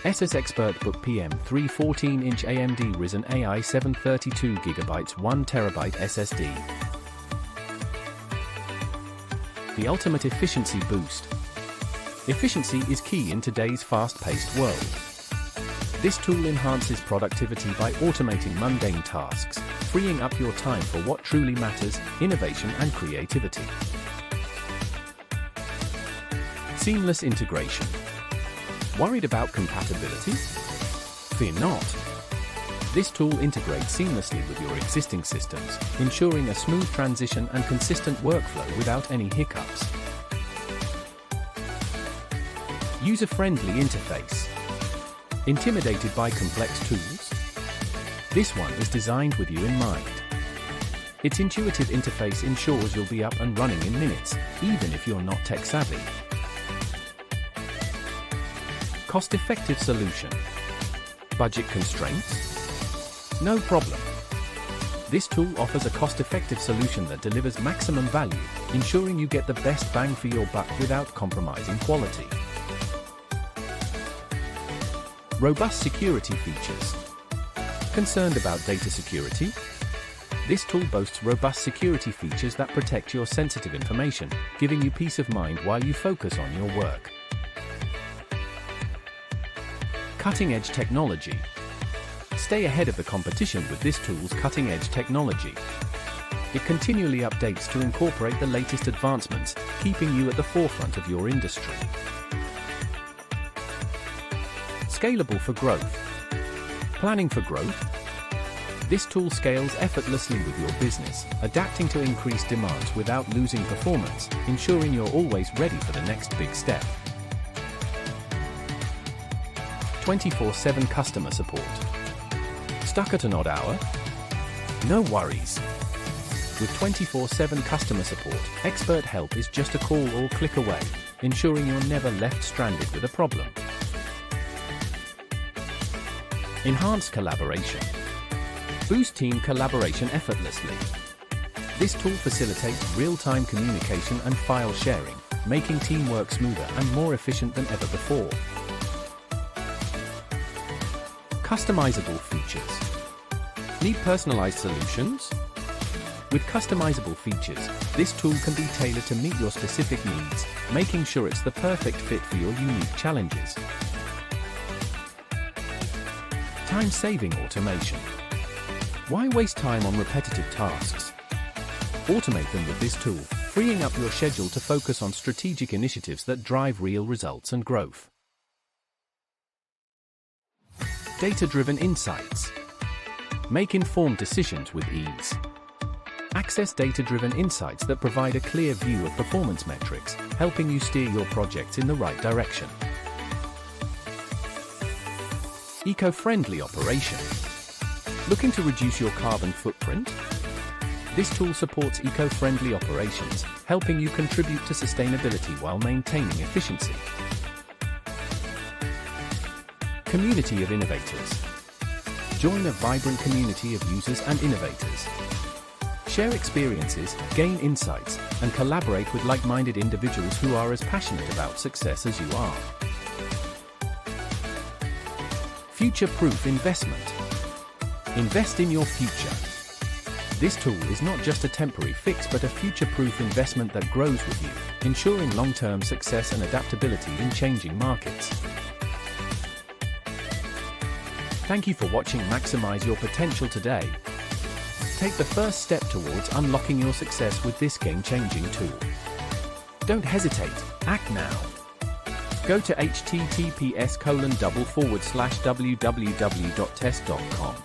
ASUS ExpertBook PM3 14-inch AMD Ryzen AI7 32GB 1TB SSD. The ultimate efficiency boost. Efficiency is key in today's fast-paced world. This tool enhances productivity by automating mundane tasks, freeing up your time for what truly matters, innovation and creativity. Seamless integration. Worried about compatibility? Fear not. This tool integrates seamlessly with your existing systems, ensuring a smooth transition and consistent workflow without any hiccups. User-friendly interface. Intimidated by complex tools? This one is designed with you in mind. Its intuitive interface ensures you'll be up and running in minutes, even if you're not tech-savvy. Cost-effective solution. Budget constraints? No problem. This tool offers a cost-effective solution that delivers maximum value, ensuring you get the best bang for your buck without compromising quality. Robust security features. Concerned about data security? This tool boasts robust security features that protect your sensitive information, giving you peace of mind while you focus on your work. Cutting-edge technology. Stay ahead of the competition with this tool's cutting-edge technology. It continually updates to incorporate the latest advancements, keeping you at the forefront of your industry. Scalable for growth. Planning for growth? This tool scales effortlessly with your business, adapting to increased demands without losing performance, ensuring you're always ready for the next big step. 24/7 customer support. Stuck at an odd hour? No worries. With 24/7 customer support, expert help is just a call or click away, ensuring you're never left stranded with a problem. Enhanced collaboration. Boost team collaboration effortlessly. This tool facilitates real-time communication and file sharing, making teamwork smoother and more efficient than ever before. Customizable features. Need personalized solutions? With customizable features, this tool can be tailored to meet your specific needs, making sure it's the perfect fit for your unique challenges. Time-saving automation. Why waste time on repetitive tasks? Automate them with this tool, freeing up your schedule to focus on strategic initiatives that drive real results and growth. Data-driven insights. Make informed decisions with ease. Access data-driven insights that provide a clear view of performance metrics, helping you steer your projects in the right direction. Eco-friendly operation. Looking to reduce your carbon footprint? This tool supports eco-friendly operations, helping you contribute to sustainability while maintaining efficiency. Community of innovators. Join a vibrant community of users and innovators. Share experiences, gain insights, and collaborate with like-minded individuals who are as passionate about success as you are. Future-proof investment. Invest in your future. This tool is not just a temporary fix but a future-proof investment that grows with you, ensuring long-term success and adaptability in changing markets. Thank you for watching Maximize Your Potential today. Take the first step towards unlocking your success with this game-changing tool. Don't hesitate, act now. Go to https://www.test.com